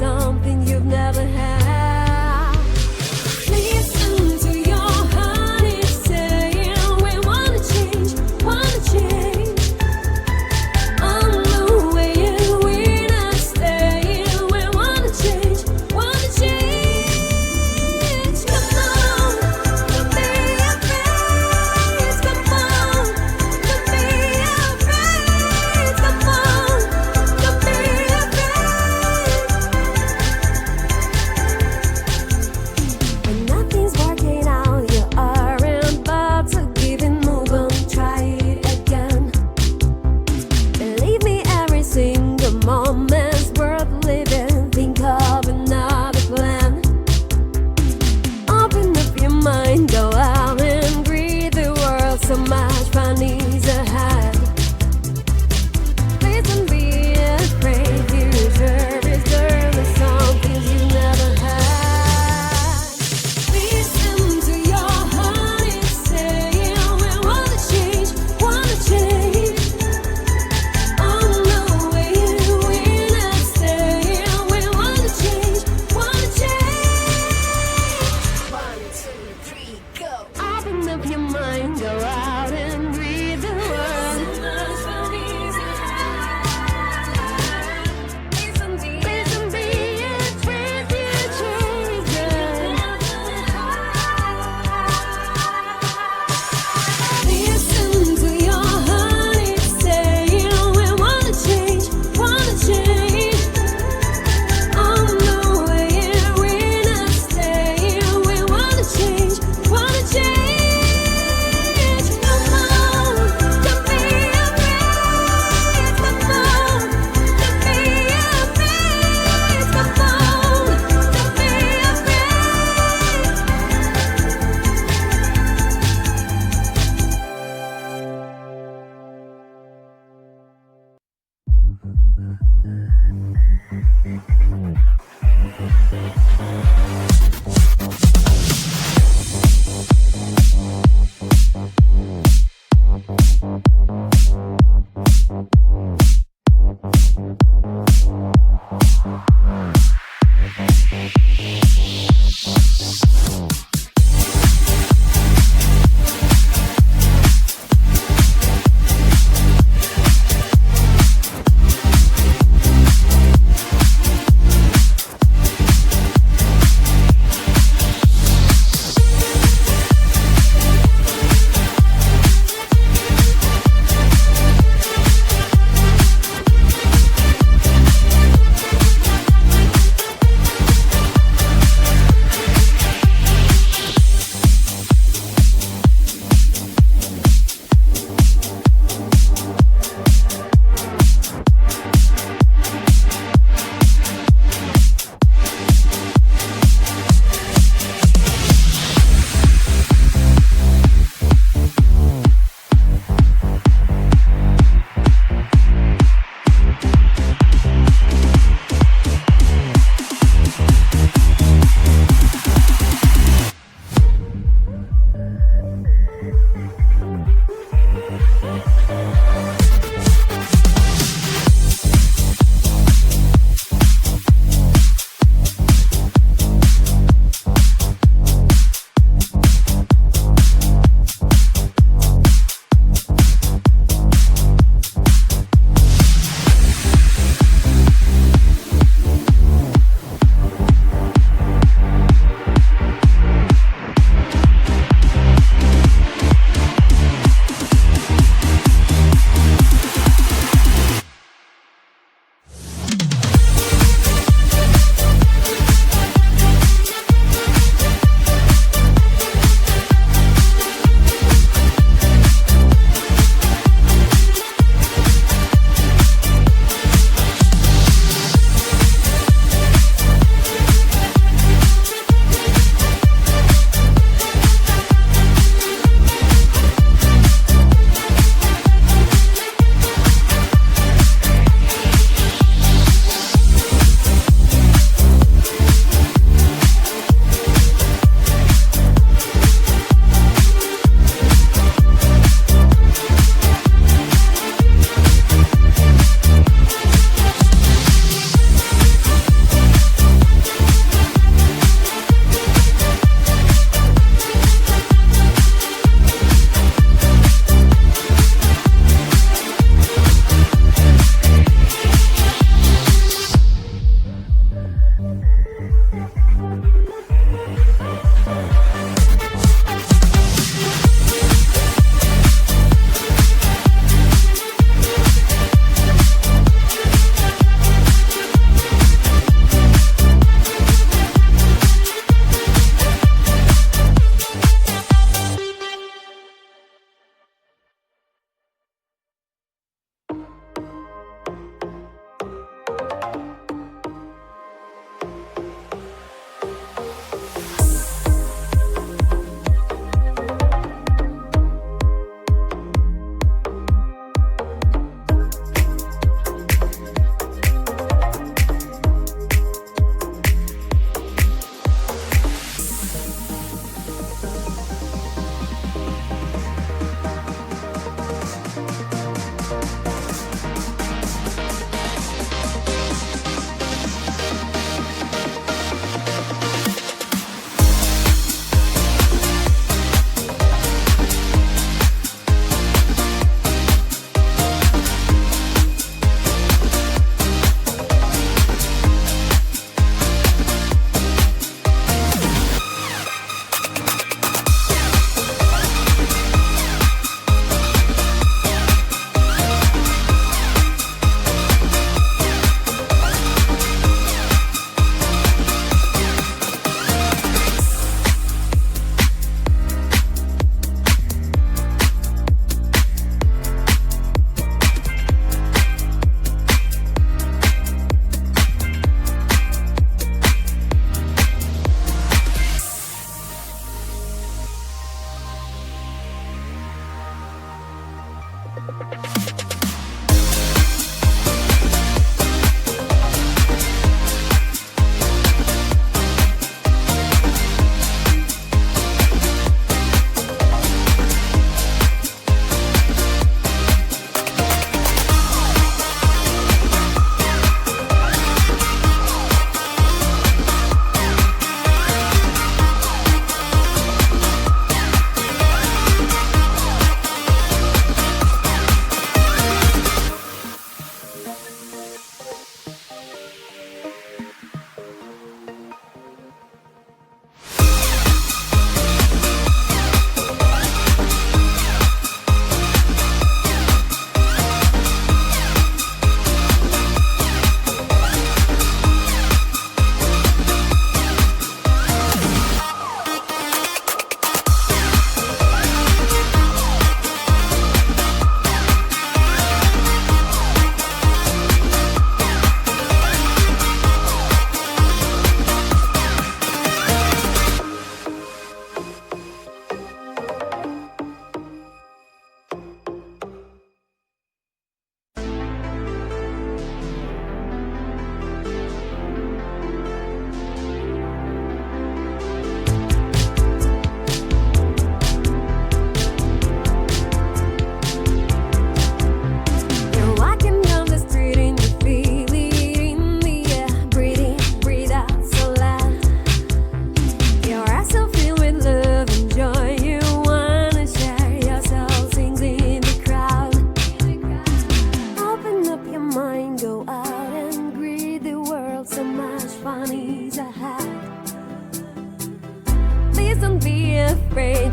something you've never had. Listen to your heart, it's saying we wanna change, wanna change. On the way and we're not staying, we wanna change, wanna change. Come on, don't be afraid. Come on, don't be afraid. Come on, don't be afraid.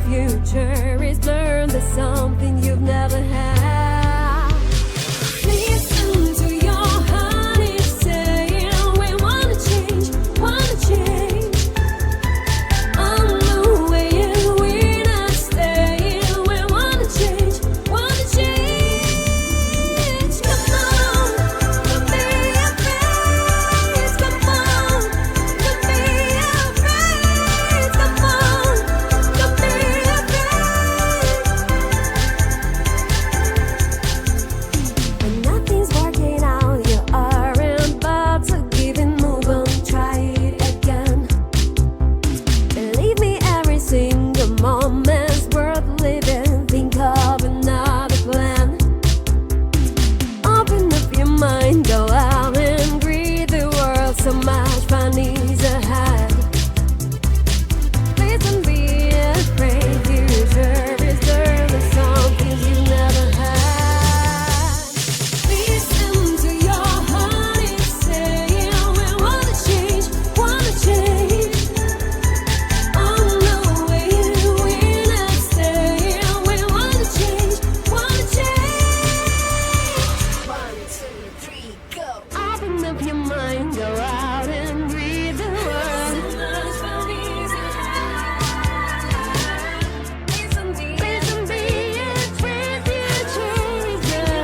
future is learn there's something you've never had. Listen to your heart, it's saying we wanna change, wanna change. On the way and we're not staying, we wanna change, wanna change. Come on, don't be afraid. Come on, don't be afraid. Come on, don't be afraid. When nothing's working out, you aren't about to give and move on. Try it again. Believe me, every single moment's worth living. Think of another plan. Open up your mind, go out and greet the world. So much fun is ahead. Please don't be afraid. Future is there. There's some things you never had. Listen to your heart, it's saying we wanna change, wanna change. On the way and we're not staying, we wanna change, wanna change. 1, 2, 3, go. Open up your mind, go out and breathe the world. So much fun is ahead. Listen, be afraid. Future is there.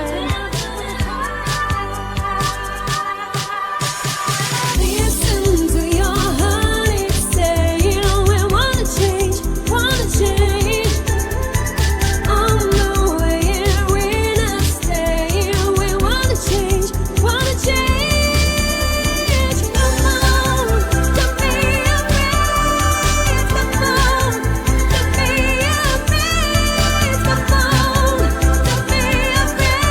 Listen to your heart, it's saying we wanna change, wanna change. On the way and we're not staying, we wanna change, wanna change. Come on, don't be afraid. Come on, don't be afraid. Come on, don't be afraid.